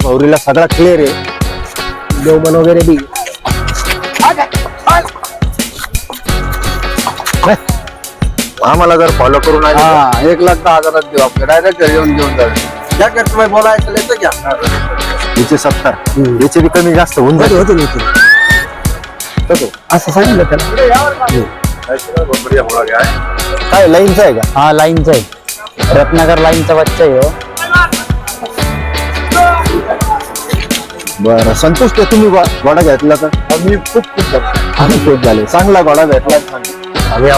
भौरीला सगळा क्लिअर आहे, देवमन वगैरे बी आम्हाला जर फॉलो करून आले 1,10,000 देऊ आपल्या डायरेक्ट घरी येऊन घेऊन जाऊ. क्या करतो भाई बोला ऐकलं क्या याचे 70 याचे बी कमी जास्त होऊन जाते होते असं सांगितलं त्याला. काय लाईनचा आहे का? हा लाईनचा आहे, रत्नाकर लाईनचा बच्चा आहे हो. बरं, संतुष्ट आहे तुम्ही घोडा घेतला तर? आम्ही खूप खूप झाले, चांगला घोडा भेटला. आम्ही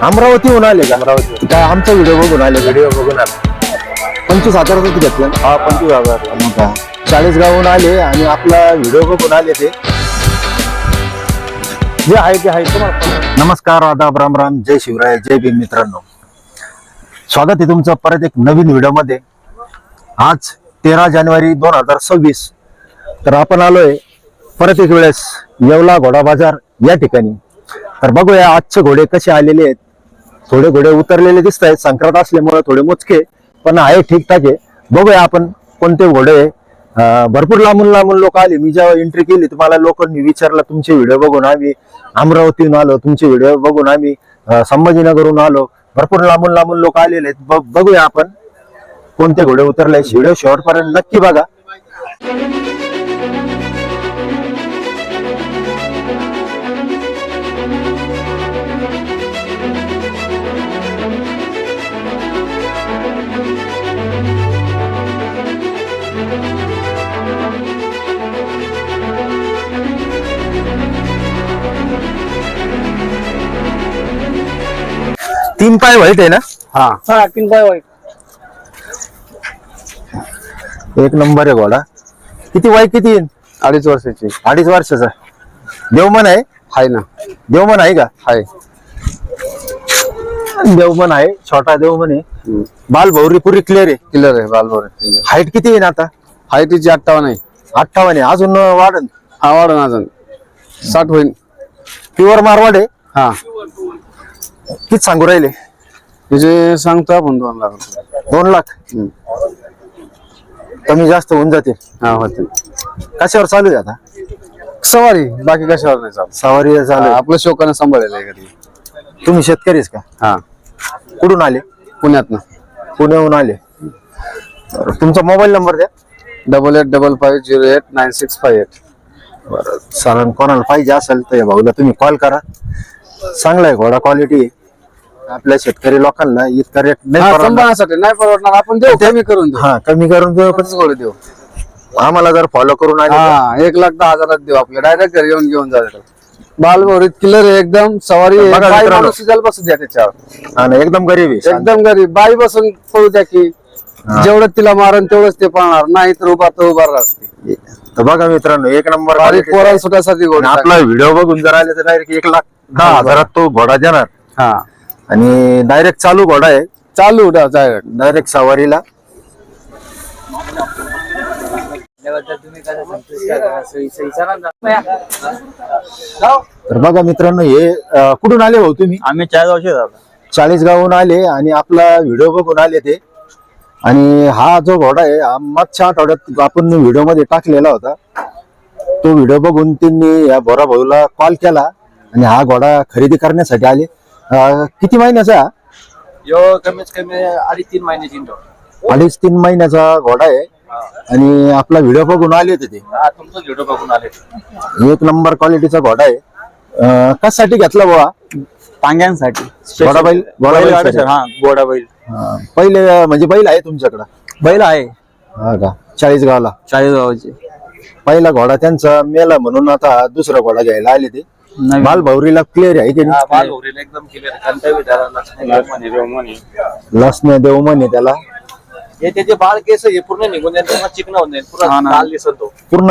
अमरावतीहून आले का? अमरावती काय आमचा व्हिडिओ बघून आले? व्हिडिओ बघून आलो. 25,000 घेतलं. हा 25,000. 40 गावून आले आणि आपला व्हिडिओ बघून आले ते जे आहे ते आहे तुम्हाला. नमस्कार, आदाब, राम राम, जय शिवराय, जय भीम. मित्रांनो, स्वागत आहे तुमचं परत एक नवीन व्हिडिओमध्ये. आज 13 जानेवारी 2026. तर आपण आलोय परत एक वेळेस येवला घोडा बाजार या ठिकाणी. तर बघूया आजचे घोडे कसे आलेले आहेत. थोडे घोडे उतरलेले दिसत आहेत, संक्रांत असल्यामुळे थोडे मोजके, पण आहे ठीकठाक आहे. बघूया आपण कोणते घोडे. भरपूर लांबून लोक आले. मी जेव्हा एंट्री केली तुम्हाला लोकांनी विचारलं, तुमचे व्हिडिओ बघून आम्ही अमरावतीहून आलो, तुमचे व्हिडिओ बघून आम्ही संभाजीनगरहून आलो. भरपूर लांबून लोक आलेले आहेत. बघूया आपण कोणते घोडे उतरले. व्हिडिओ शेवटपर्यंत नक्की बघा. तीन पाय व्हाईट आहे ना? हा 3 पाय वाईट. एक नंबर आहे घोडा. किती वय किती येईल? 2.5 वर्षाची. 2.5 वर्षाचा. देवमन आहे? हाय ना. देवमन आहे का? हाय. देवमन आहे, छोटा देवमन आहे. बाल भौरी पुरी क्लिअर आहे. किलर आहे बालभर. हाईट किती आहे ना आता? हाईटीची 58 आहे. 58 आहे. अजून वाढन? हा वाढून अजून 60 होईल. प्युअर मारवाड आहे. हा किती सांगू राहिले? तुझे सांगतो आपण 2 लाख रुपये. 2 लाख कमी जास्त होऊन जाते. हा होते. कशावर चालू आहे आता? सवारी, बाकी कशावर नाही चालत. सवारी चालू आहे. आपलं शोकानं सांभाळलेलं आहे घरी. तुम्ही शेतकरीच का? हा कुठून आले? पुण्यात ना. पुण्याहून आले. तुमचा मोबाईल नंबर द्या. 8855089658. बरं चालेल. कोणाला पाहिजे असेल तर या भाऊला तुम्ही कॉल करा. चांगला आहे घोडा, क्वालिटी. आपल्या शेतकरी लोकांना इतका रेट नाही परवडणार. सांभाळण्यासाठी नाही परवडणार. आपण देऊ, कमी करून देऊ. हा कमी करून देऊ. कसं गोळे देऊ. आम्हाला जर फॉलो करून आले हा 1,10,000 देऊ आपल्या डायरेक्ट घरी येऊन घेऊन जायचं. बालभौरीत किलर आहे एकदम. सवारी आहे. बघा बाई मित्रांनो. माणूस सिजल बसू द्या त्याच्यावर. आणि एकदम गरीब आहे. एकदम गरीब बाई बसून पळू द्या की जेवढं तिला मारण तेवढंच ते पळणार, नाही तर उभा राहते. तर बघा मित्रांनो, एक नंबर बारीक पोरां सुटासाठी आणि आपला व्हिडिओ बघून जर आले तर डायरेक्ट 1,10,000 तो घोडा देणार. हा आणि डायरेक्ट चालू घोडा आहे. चालू डायरेक्ट डायरेक्ट सवारीला. तर बघा मित्रांनो, हे कुठून आले भाऊ तुम्ही? आम्ही 4 वर्ष झालो. 40 गावून आले आणि आपला व्हिडिओ बघून आले ते. आणि हा जो घोडा आहे हा मागच्या आठवड्यात आपण व्हिडिओ मध्ये टाकलेला होता. तो व्हिडिओ बघून त्यांनी या बोरा भाऊला कॉल केला आणि हा घोडा खरेदी करण्यासाठी आले. किती महिन्याचा? यो कमीत कमी 2.5-3 महिन्याची. 2.5-3 महिन्याचा घोडा आहे. आणि आपला व्हिडिओ बघून आले होते ते. हा तुमचा व्हिडिओ बघून आले. एक नंबर क्वालिटीचा घोडा आहे. कशासाठी घेतला बुवा? टांग्यांसाठी. घोडा बैल. हा घोडा बैल. पहिले म्हणजे बैल आहे तुमच्याकडं? बैल आहे. हा का? 40 गावला 40 गावाचे. पहिला घोडा त्यांचा मेला म्हणून आता दुसरा घोडा घ्यायला आले ते. बाल भौरीला क्लिअर आहे की नाही? बालभौरीला एकदम क्लिअर. लसण्या देव म्हणे त्याला. हे त्याचे बाळ केस हे पूर्ण निघून जाईल, चिकन होऊन जाईल, पूर्ण लाल दिसत तो. पूर्ण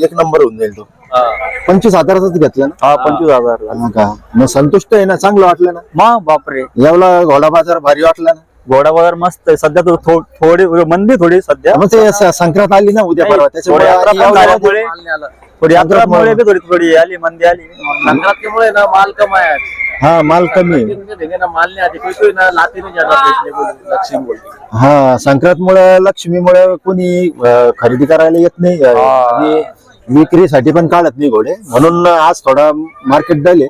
एक नंबर होऊन जाईल तो. 25,000च घेतला ना? हा 25,000. हा का? मग संतुष्ट आहे ना? चांगलं वाटलं ना? मग बापरे, एवढा घोडा बाजार भारी वाटला ना? घोडा बाजार मस्त आहे. सध्या तो थोडी मंदी थोडी सध्या. मग ते संक्रांत आली ना उद्या परवा, त्याच्यामुळे थोडी यात्रामुळे बी थोडी आली, मंदी आली. संक्रांतीमुळे ना माल कम आहे. हा माल कमी आहे. देंगे ना माल नहीं आते कोई ना लाते नहीं ज्यादा बेचने को लक्ष्मी बोलते हा संक्रांतमुळे लक्ष्मीमुळे कोणी खरेदी करायला येत नाही आणि विक्रीसाठी पण काढत नाही घोडे, म्हणून आज थोडा मार्केट डाल आहे.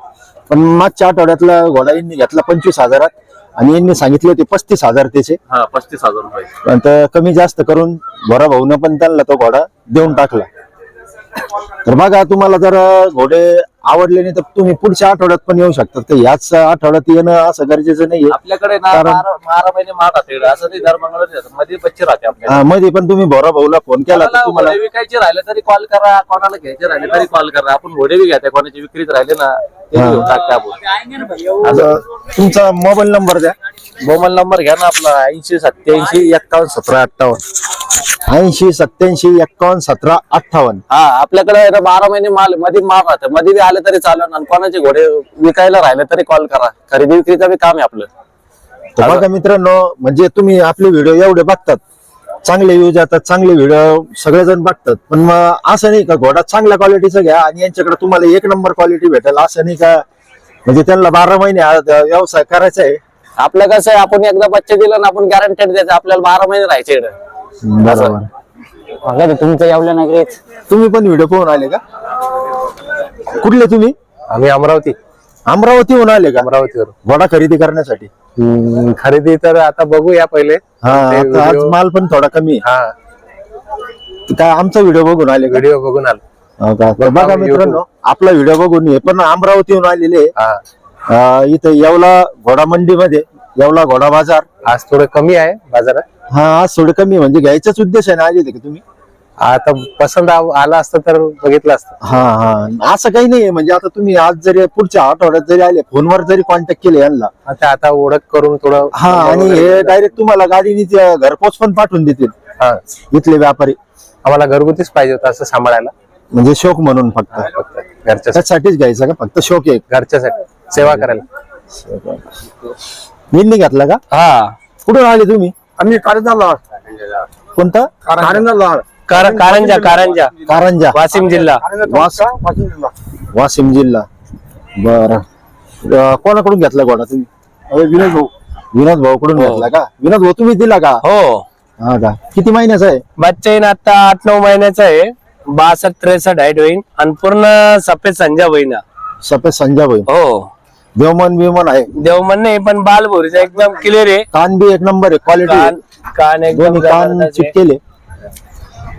पण मागच्या आठवड्यातला घोडा यांनी घेतला 25,000 आणि यांनी सांगितले होते 35,000 त्याचे. हाँ 35,000 रुपये. पण तर कमी जास्त करून भोरा भाऊन पण त्यांना तो घोडा देऊन टाकला. तर बघा तुम्हाला जर घोडे आवडले नाही तर तुम्ही पुढच्या आठवड्यात पण येऊ शकतात. तर याच आठवड्यात येणं असं गरजेचं नाहीये. आपल्याकडे ना कारण- 12 महिने माल राहते असं नाही, दर मंगळवारी राहतं. मध्ये बच्चे राहते आपल्याला. हा, मध्ये पण तुम्ही भोरा भाऊला फोन केला तर कोणाला तुम्हाला घोडे विकायचे राहिले तरी कॉल करा, कोणाला घ्यायचे राहिले तरी कॉल करा. आपण घोडे बी घ्यायचे, कोणाची विक्रीत राहिले ना ते बी घेऊन टाकते आपण. आता तुमचा मोबाईल नंबर द्या. मोबाईल नंबर घ्या ना आपला 80 87 51 17 58. 80 87 51 17 58. हा आपल्याकडे 12 महिने माल मध्ये माल राहतं, मध्ये बी आले तरी चालेल. आणि कोणाचे घोडे विकायला राहिले तरी कॉल करा. खरेदी विक्रीचं बी काम आहे आपलं. तर बघा मित्रांनो, म्हणजे तुम्ही आपले व्हिडिओ एवढे बघतात, चांगले व्ह्यूज येतात, चांगले व्हिडिओ सगळेजण बघतात, पण मग असं नाही का घोडा चांगल्या क्वालिटीचा घ्या आणि यांच्याकडे तुम्हाला 1 नंबर क्वालिटी भेटेल असं नाही का. म्हणजे त्यांना 12 महिने हा व्यवसाय करायचा आहे. आपलं कसं आहे, आपण एकदा बच्चे दिलं ना आपण गॅरंटेड द्यायचं, आपल्याला 12 महिने राहायचे इकडे. बरोबर. तुमचं यावल्या नगरीत तुम्ही पण व्हिडिओ पाहून आले का? कुठले तुम्ही? आम्ही अमरावती अमरावतीहून आले का अमरावतीवर घोडा खरेदी करण्यासाठी? खरेदी तर आता बघूया पहिले. हा, आता आज माल पण थोडा कमी आहे. हा काय आमचा व्हिडिओ बघून आले का? व्हिडिओ बघून आलो. हो का? तर बघा मित्रांनो, आपला व्हिडिओ बघून हे पण अमरावतीहून आलेले आहे. हा इथं येवला घोडा मंडीमध्ये, येवला घोडा बाजार. आज थोडं कमी आहे बाजारात. हा, आज थोडं कमी म्हणजे घ्यायचाच उद्देश आहे ना आले होते का तुम्ही? आता पसंत आला असतं तर बघितलं असतं. हा हा, असं काही नाहीये. म्हणजे आता तुम्ही आज जरी पुढच्या आठवड्यात जरी आले, फोनवर जरी कॉन्टॅक्ट केले यांना, आता ओळख करून थोडं हा, आणि हे डायरेक्ट तुम्हाला गाडीने घरपोच पण पाठवून देतील हा इथले व्यापारी. आम्हाला घरगुतीच पाहिजे होतं असं सांभाळायला. म्हणजे शौक म्हणून फक्त फक्त घरच्या त्यासाठीच घ्यायचं का? फक्त शौक आहे. घरच्यासाठी सेवा करायला. मी घेतला का? हा कुठून आले तुम्ही? आम्ही कारंजा कोणता? कारंजा कारंजा, वाशिम जिल्हा. वाशिम जिल्हा. बर, कोणाकडून घेतला घोडा तुम्ही? विनोद भाऊ कडून घेतला का? विनोद भाऊ तुम्ही दिला का? हो हा का? किती महिन्याचा आहे? बच्चा येईन आता 8-9 महिन्याचा आहे. 62-63 हाईट होईल आणि पूर्ण सफेद संजा होईन. सफेद संजाबाई. हो देवमन बिवमन आहे? देवमन नाही पण बालभोरीचा एकदम क्लिअर आहे. कान बी एक नंबर आहे, क्वालिटी. कान एकदम दोन्ही कान जबरदस्त आहे. चिटकेले.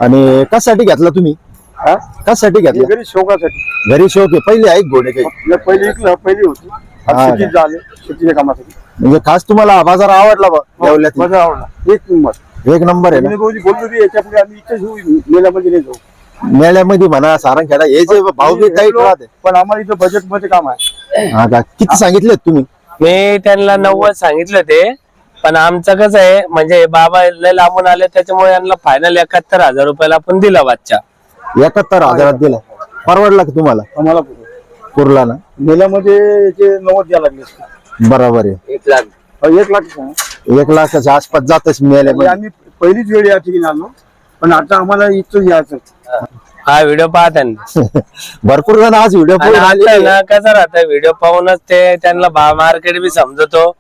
आणि कशासाठी घेतला तुम्ही? कशासाठी घेतला? घरी शोकासाठी. घरी शौक आहे. पहिले आहे घोडे काही? पहिली इकलं, पहिली होती. हा शेतीत झाले, शेतीच्या कामासाठी. म्हणजे खास तुम्हाला हा बाजार आवडला बा? येवल्यात माझा आवडला, 1 नंबर. 1 नंबर आहे ना. बोललो होती याच्या पुढे आम्ही इथेच होऊ, मेल्यामध्ये नाही जाऊ. मेळ्यामध्ये म्हणा, सारंगखेडा, हे जे भाव बी टाईट राहते. पण आम्हाला इथं बजेट मध्ये काम आहे. हा का? किती सांगितले तुम्ही? मी त्यांना 90 सांगितलं ते, पण आमचं कसं आहे म्हणजे बाबा लय लांबून आले त्याच्यामुळे यांना फायनल 71,000 रुपयाला आपण दिला बच्चा. 71,000 दिला. परवडला का तुम्हाला? आम्हाला पुरला ना? मेल्यामध्ये याचे 90 द्यायला लागले असते. बरोबर आहे. 1 लाख. 1 लाख सांगा. 1 लाखाच्या आसपास जातच म्हणजे मेळ्यामध्ये. आम्ही पहिलीच वेळ या ठिकाणी आलो, पण आता आम्हाला इथं यायचं. हा व्हिडिओ पाहा त्यांनी. भरपूर जण आज व्हिडिओ आणि पाहून आता आले. ना कसं राहतं व्हिडिओ पाहूनच ते त्यांना मार्केट बी समजतो.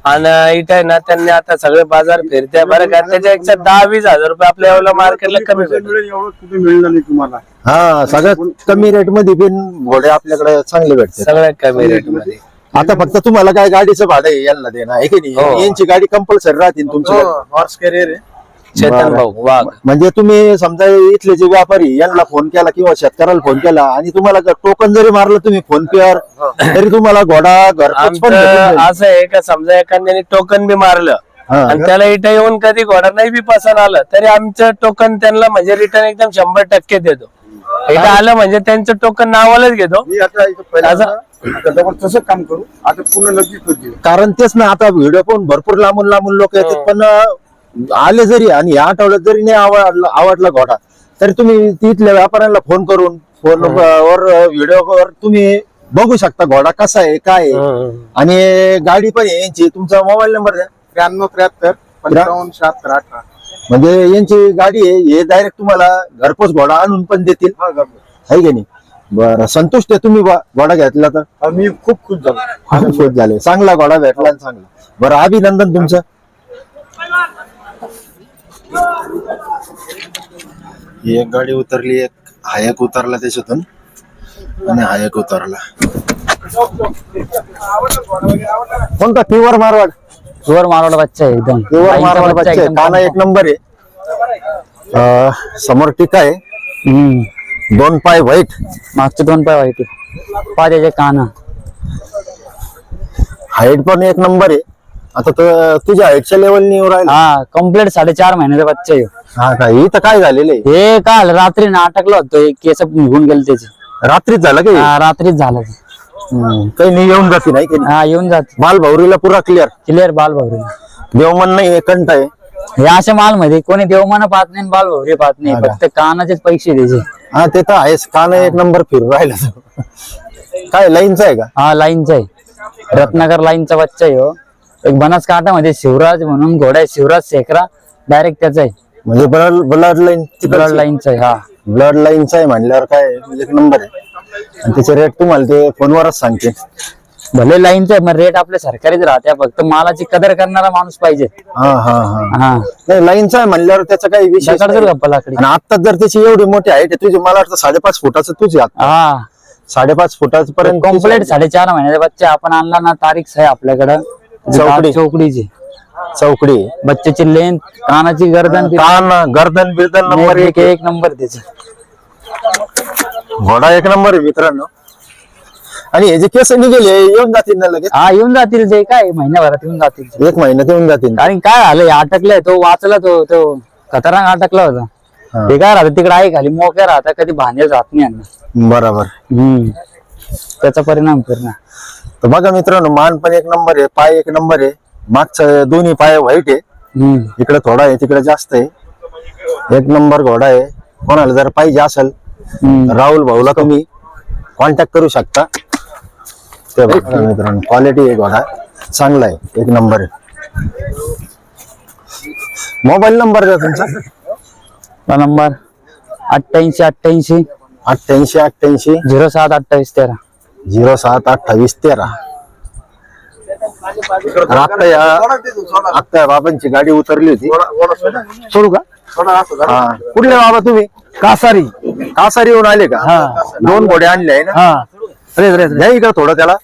आणि इथे ना त्यांनी आता सगळे बाजार फिरते बरं का, त्याच्यापेक्षा 10-20 रुपये आपल्या एवढं मार्केटला कमी भेटतात. एवढं कुठे मिळणार नाही तुम्हाला. हा, सगळ्यात कमी रेट मध्ये पण घोडे आपल्याकडे चांगले भेटते. सगळ्यात कमी रेट मध्ये. आता फक्त तुम्हाला काय गाडीचं भाडं आहे यांना देणं आहे की हो. नाही? यांची गाडी कंपल्सरी राहतील तुमची. हॉर्स कॅरियर आहे. चेतन बरं. भाऊ वाघ. म्हणजे तुम्ही समजा इथले जे व्यापारी यांना फोन केला किंवा शेतकऱ्याला फोन केला आणि तुम्हाला टोकन जरी मारलं तुम्ही फोन पेवर, तरी तुम्हाला घोडा घरपोच पण भेटून आमचं जाईल. असं आहे का समजा एखाद्याने टोकन बी मारलं हा. आणि त्याला इथं येऊन कधी घोडा नाही बी पसंत आलं तरी आमचं टोकन त्यांना म्हणजे रिटर्न एकदम 100% देतो. इथं आलं म्हणजे त्यांचं टोकन नावालाच घेतो. मी आता इथं पहिल्यांदा आता जवळ तसं काम करू. आता पूर्ण नक्कीच कारण तेच ना, आता व्हिडिओ पाहून भरपूर लांबून लांबून लोक येतात, पण आले जरी आणि या आठवड्यात जरी नाही आवडला घोडा, तरी तुम्ही तिथल्या व्यापाऱ्यांना फोन करून फोनवर व्हिडिओवर तुम्ही बघू शकता घोडा कसा आहे काय आहे. आणि गाडी पण आहे यांची. तुमचा मोबाईल नंबर द्या. 93 73 55 76 18. म्हणजे यांची गाडी आहे, हे डायरेक्ट तुम्हाला घरपोच घोडा आणून पण देतील, आहे की नाही? बरं, संतुष्ट आहे तुम्ही घोडा घेतला तर? मी खूप खुश झालो. खूप खुश झाले, चांगला घोडा भेटला आणि चांगला. बरं, अभिनंदन तुमचं. ही एक गाडी उतरली, एक हायक उतरला त्याच्यातून आणि हायक उतरला. कोणता? प्युअर मारवाड. प्युअर मारवाड बच्चा आहे एकदम. प्युअर मारवाड बच्चा आहे. काना एक नंबर आहे. समोर टीका आहे. दोन पाय व्हाईट, मागचे 2 पाय वाईट पायाचे काना. हाईट पण एक नंबर आहे. आता तुझ्या हाईटच्या लेवलनी राहिला. हा कम्प्लीट 4.5 महिन्याचा बच्चा आहे. हा का? इथं काय झालेलं आहे? हे काल रात्री नाटकलं होतं, केस निघून गेले त्याचे. रात्रीच झालं का? हा रात्रीच झालं. काही नाही, येऊन जाते नाही की हा येऊन जाते. माल भौरीला पुरा क्लिअर. क्लिअर बाल भावरी. देवमन नाही, कंठ आहे. हे अशा माल मध्ये कोणी देवमाना पाहत नाही, बाल भावरी पाहत नाही, फक्त कानाचेच पैसे द्यायचे. हा ते तर आहेच. काना एक नंबर फिरून राहिला तो. काय लाईनचा आहे का? हा लाईनचा आहे, रत्नाकर लाईनचा बच्चा आहे. हो एक बनासकांठा मध्ये शिवराज म्हणून घोडा आहे, शिवराज शेखरा डायरेक्ट त्याचा आहे. म्हणजे ब्लड लाईन. ब्लड लाईनचा आहे. हा ब्लड लाईनचा आहे म्हणल्यावर काय एक नंबर आहे. आणि त्याचे रेट तुम्हाला ते फोनवरच सांगते. भले लाईनचा आहे, मग रेट आपल्या सरकारीच राहते, फक्त मालाची कदर करणारा माणूस पाहिजे. हा हा हा. हा नाही, लाईनचा आहे म्हणल्यावर त्याचा काही विषय नाही. गप्पा लाकडी. आणि आता जर त्याची एवढी मोठी हाईट आहे तुझी, मला वाटतं 5.5 फुटाचं तुझी आता. हा 5.5 फुटापर्यंत कम्प्लीट 4.5 महिन्याचा बच्चा आपण आणला ना, तारीख आहे आपल्याकडं. चौकडी. चौकडीची चौकडी. बच्च्याची लेंथ, कानाची गर्दन, कान, गर्दन बिर्दन नंबर एक. एक नंबर त्याचा. घोडा एक नंबर आहे मित्रांनो. आणि हे जे केस निघेले येऊन जातील ना लगेच? हा येऊन जातील, जे काय महिन्याभरात येऊन जातील. 1 महिन्यात येऊन जातील. कारण काय झालं, अटकलाय तो, वाचला तो खतरनाक अटकला होता. ते काय राहतं तिकडे आई खाली मोक्या राहता, कधी भांडेल राहत नाही यांना. बरोबर. त्याचा परिणाम करणार. तर बघा मित्रांनो, मान पण एक नंबर आहे, पाय एक नंबर आहे. मागचं दोन्ही पाय व्हाईट आहे. इकडे थोडा आहे, तिकडे जास्त आहे. एक नंबर घोडा आहे. कोणाला जर पाहिजे असेल राहुल भाऊला तुम्ही कॉन्टॅक्ट करू शकता. ते बघा मित्रांनो, क्वालिटी आहे घोडा, चांगला आहे, एक नंबर आहे. मोबाईल नंबर द्या तुमचा. नंबर 8888 8888 07 28 13. 07 28 13. आता बाबांची गाडी उतरली होती. सोडू का? हा. कुठले बाबा तुम्ही? कासारी येऊन आले का? 2 घोडे आणले आहे ना? द्या इकडे थोडं त्याला.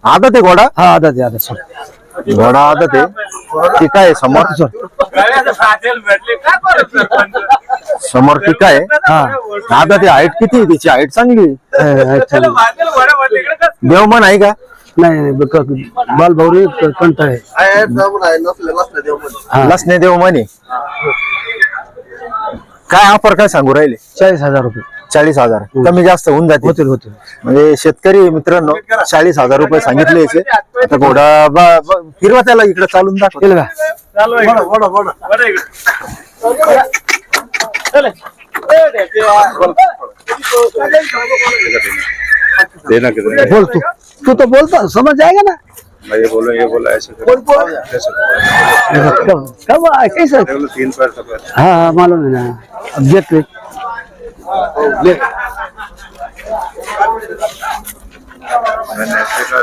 आता ते घोडा घोडा आता ते टीका आहे समोर. समोर टीका आहे. आता ते हाईट किती आहे? त्याची हाईट चांगली आहे. देवमन आहे का? नाही बालभौरी कंठ आहे. लसणे देवमन आहे. काय ऑफर काय सांगू राहिले? 40,000 रुपये. 40,000 कमी जास्त होऊन जाते. होतील. म्हणजे शेतकरी मित्रांनो 40,000 रुपये सांगितले याचे. आता घोडा फिरवा त्याला इकडे चालून दाखवेल का? बोल तू तो बोलता समझ जाएगा ना. ये बोला ऐसे कब कैसे? 3 पैर का पैर. हाँ मालूम है ना. अब देख ले.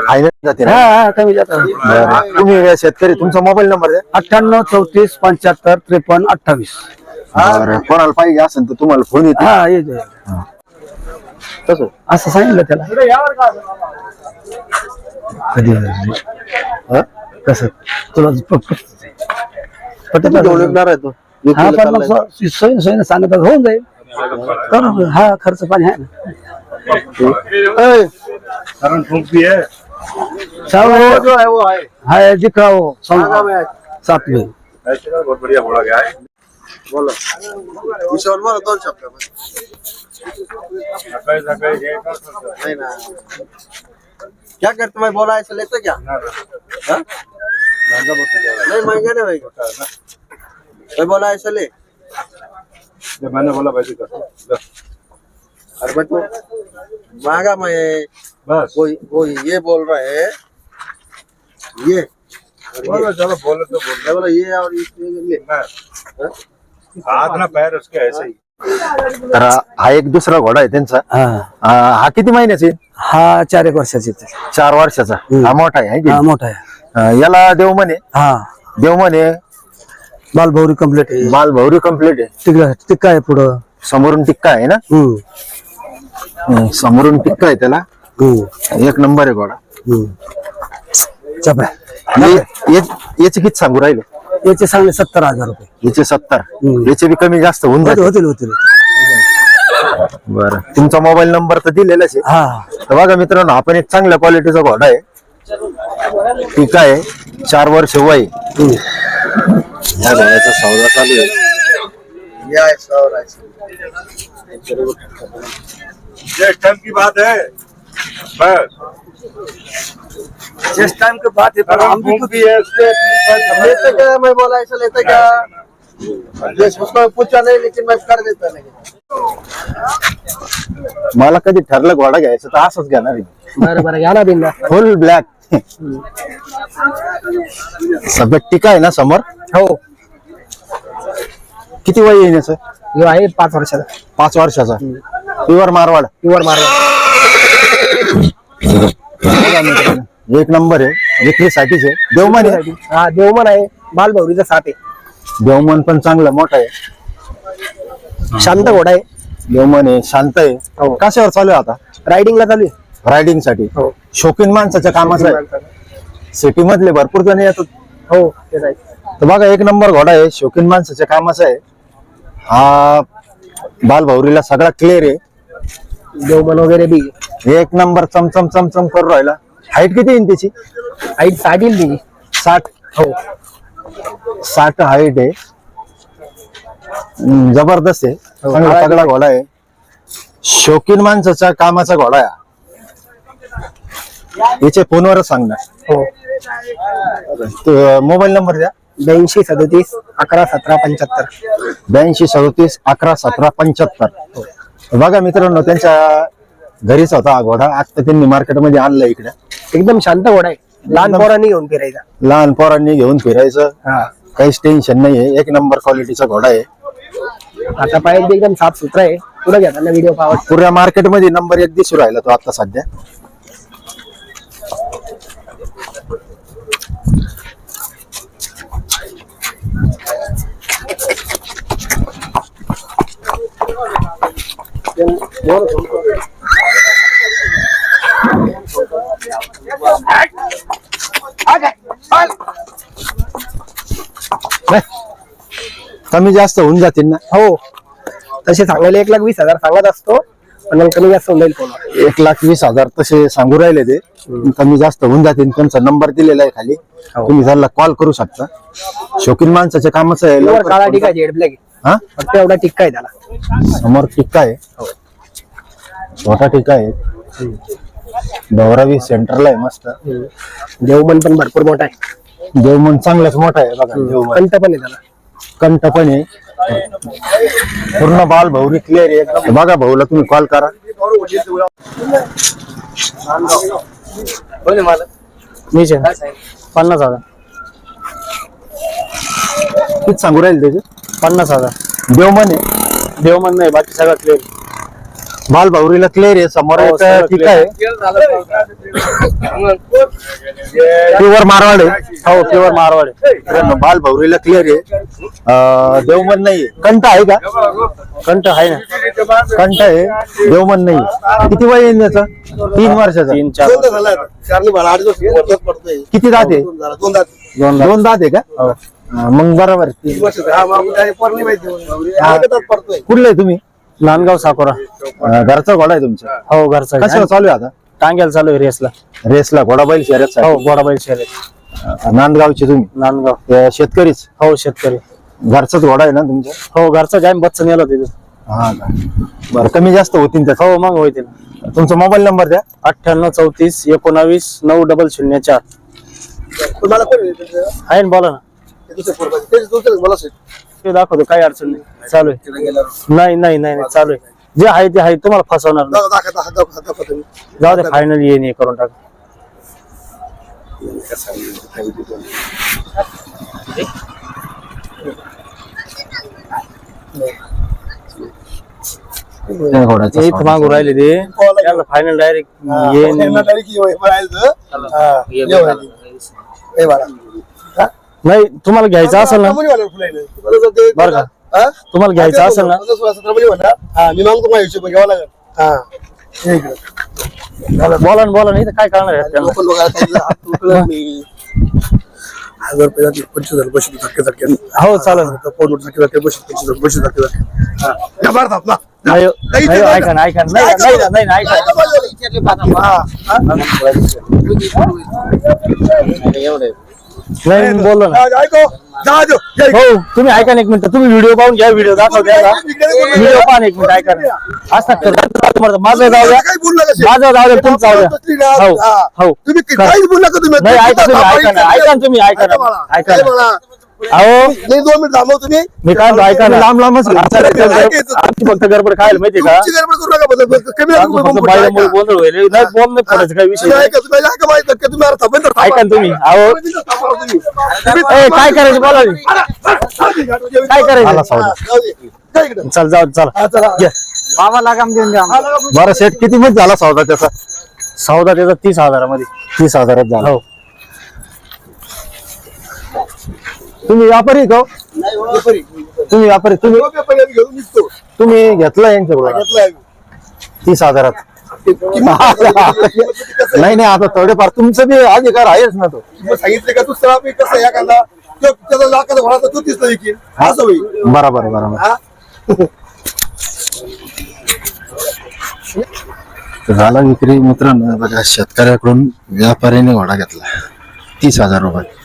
फायनल जाते ना? हाँ कमी जाता है. बरं. तुम्ही शेतकरी, तुमचा मोबाईल नंबर द्या. 98 34 75 53 28. बरं. कोणाला पाहिजे असेल तर तुम्हाला फोन येतो. हा ये तसं असं सांगितलं त्याला. कधी कसं तुला ओळखणार आहे तो. हा पण मग सोयीनं सांगत होऊन जाईल. तर हा खर्च पाणी आहे ना. कारण फूक भी है. जो है वो है दिख रहा वो साथ में. ऐसे ना बहुत बढ़िया घोड़ा गया है. बोलो नहीं ना क्या करते भाई बोला ऐसा लेते क्या हाँ? नहीं महंगा नहीं भाई भाई बोला ऐसा ले जब मैंने बोला वैसे कर. अरे भाई तो महंगा मैं बस कोई ये बोल रहा है ये बोलो चलो बोलो तो बोल. मैं बोला ये और ये ले हाथ ना पैर उसके ऐसे ही. तर हा एक दुसरा घोडा आहे त्यांचा. हा किती महिन्याचा आहे? हा 4 वर्षाची 4 वर्षाचा. हा मोठा आहे है की? मोठा आहे. याला देव म्हणे. हा देव म्हणे बालभौरी कम्प्लीट आहे. बालभौरी कम्प्लीट आहे. टिक्का आहे पुढं. समोरून टिक्का आहे ना? समोरून टिक्का आहे त्याला. एक नंबर आहे घोडा. याचे किती सांगू राहिले? याचे सांगले 70,000 रुपये. याचे 70. याचे बी कमी जास्त होऊन जाते. होतील. बरं, तुमचा मोबाईल नंबर तर दिलेलाच आहे. हा तर बघा मित्रांनो, आपण एक चांगल्या क्वालिटीचा घोडा आहे. ठीक आहे, 4 वर्ष वय. या घोड्याचा सौदा चालू आहे. ये टाइम की बात है बस। जिस टाइम की बात है पर हम भी घूम भी है लेते क्या मैं बोला ऐसा लेते क्या उसको पूछा नहीं लेकिन मैं कर देता नहीं. मला कधी ठरलं घोडा घ्यायचं तर असंच घेणार आहे. बरं घ्या ना बिंदा. Full black. सगळं टिका आहे ना समोर? हो किती वय येईल याचं? हे आहे 5 वर्षाचा. 5 वर्षाचा. प्युअर मारवाड. प्युअर मारवा. एक नंबर आहे. विक्रीसाठीच आहे. देवमन आहे. हा देवमन आहे. बालभौरीचा 7 आहे. देवमन पण चांगला मोठा आहे. शांत घोडा आहे. देवमन आहे, शांत आहे. कशावर चालू आहे आता? रायडिंगला चालू आहे. रायडिंग साठी. हो. शौकीन माणसाच्या कामाचं आहे. सिटी मधले भरपूर जण येतात. हो तेच आहे. तर बघा, एक नंबर घोडा आहे. शौकीन माणसाच्या कामाचा आहे. हा बालभौरीला सगळा क्लिअर आहे. देवमन वगैरे बी एक नंबर चमचम चमचम करून राहिला. हाईट किती येईल त्याची? हाईट 60 येईल ती. 60. हो 60 हाईट आहे. जबरदस्त आहे. चांगला तगडा घोडा आहे. शौकीन माणसाच्या कामाचा घोडा आहे. याचे फोनवरच सांगणार. हो. मोबाईल नंबर द्या. 82 37 11 17 75. 82 37 11 17 75. बघा मित्रांनो, त्यांच्या घरीच होता हा घोडा. आता त्यांनी मार्केटमध्ये आणला इकडे. एकदम शांत घोडा आहे. लहान पोरांनी घेऊन फिरायचा. लहान पोरांनी घेऊन फिरायचं. हा काहीच टेन्शन नाहीये. एक नंबर क्वालिटीचा घोडा आहे. आता पाहिजे एकदम साफ सुथरा आहे. पुढे घेताना व्हिडिओ पाहा. पुऱ्या मार्केटमध्ये नंबर 1 दिसू राहिला तो आता सध्या. कमी जास्त होऊन जातील ना? हो तसे सांगायला 1,20,000 सांगत असतो, पण मग कमी जास्त होऊन जाईल फोन. 1,20,000 तसे सांगू राहिले ते. कमी जास्त होऊन जातील. त्यांचा नंबर दिलेला आहे खाली. तुम्ही त्याला कॉल करू शकता. शौकीन माणसाच्या कामाचं आहे. प्युअर काळा टिक्का जेड ब्लॅक हा, फक्त एवढा टिक्का आहे त्याला. समोर टिक्का आहे. छोटा टिक्का आहे. डोरावी सेंटरला आहे मस्त. देवमन पण भरपूर मोठा आहे. देवमन चांगलाच मोठा आहे. बघा देवमन. कंठ पण आहे त्याला. कंठ पण आहे. पूर्ण बाल भौरी क्लिअर आहे एकदम. बघा भाऊला तुम्ही कॉल करा. मीच 50,000. किती सांगू राहील त्याचे? 50,000. देवमन आहे. देवमन नाही, बाकी सगळं क्लिअर. बाल भौरीला क्लिअर आहे. समोर एक सगळं टिक्का आहे. प्युअर मारवाड आहे. हो प्युअर मारवाड आहे. बाल भौरीला क्लिअर आहे. देवमन नाही. कंठ आहे का? कंठ आहे ना. कंठ आहे. देवमन नाही. किती वय येईल त्याचं? 3 वर्षाचा. 3-4. किती दात आहे? 2 दात. 2 दात आहे का? मग बरोबर. कुठले आहे तुम्ही? नांदगाव साकोरा. घरचा घोडा आहे तुमचा? हो घरचा आहे. कशावर चालू आहे आता? टांग्याला चालू आहे रेसला. रेसला घोडा बैल शर्यत. हो घोडाबाई शर्यत. नांदगावचे तुम्ही? नांदगाव. शेतकरीच? हो शेतकरी. घरचाच घोडा आहे ना तुमचा? हो घरचा जाईन बच्चा नेला तिथं. हा का? बरं, कमी जास्त होतील त्याचं. हो मग होईल. तुमचा मोबाईल नंबर द्या. 98 34 19 9004. तुम्हाला कोण आहे ना, बोला ना. मला ते दाखवतो, काही अडचण नाही. चालू आहे. नाही नाही नाही नाही, चालू आहे. जे आहे ते आहे. तुम्हाला फसवणार नाही. जाऊ दे, फायनल ये करून टाका. त्या घोड्याचा इथं मागून राहिले ते त्यांना फायनल डायरेक्ट नाही तुम्हाला घ्यायचं असेल ना बरं का तुम्हाला घ्यायचं असेल ना मी मागतो माझ्या हिशोब घ्यावा लागेल हा बोला ना इथं काय करणार आहे त्यांना? हजार रुपये 25,000 बशी धक्के हो चालेल फोन धक्के बशी 25,000 धक्के नाही ऐका ना ऐका ना. नाही ऐका नाही मी बोललो ना हो तुम्ही ऐका ना एक मिनिट तुम्ही व्हिडिओ पाहून घ्या व्हिडिओ दाखव द्या व्हिडिओ पाहा एक मिनिट ऐका ना असं माझं जाऊ द्या माझं जाऊ द्या तुमचं जाऊ द्या हो हो तुम्ही काहीच बोलला का तुम्ही नाही ऐका ना तुम्ही ऐका ना अहो नाही 2 मिनिट थांबव तुम्ही मी काय म्हणतो, ऐका ना लांब लांबच आमची फक्त गडबड खायला माहिती का तुमची गडबड करू नका कमी फक्त बायलामुळे गोंधळ होईल नाही बोलणं पडायचं काही विषय नाही. तुम्ही ऐका ना तुम्ही अहो ए, काय करायचं बोला ना. काय करायचं चल जाऊ चला बाबा लागाम देऊन द्या बरं सेट किती मध्ये झाला सौदा त्याचा? सौदा त्याचा 30,000 30,000 झाला. हो तुम्ही व्यापारी का हो? तुम्ही व्यापारी तुम्ही घेतला यांच्याकडून 30,000 नाही आता थोडेफार तुमचं बी अधिकार आहेच ना तो. सांगितले का तू कसं या कांदा त्याचा लाखाचा घोडा तू तीच नाही असं होईल बरोबर झाला विक्री मित्रांनो. बघा शेतकऱ्याकडून व्यापाऱ्याने घोडा घेतला 30,000 रुपये.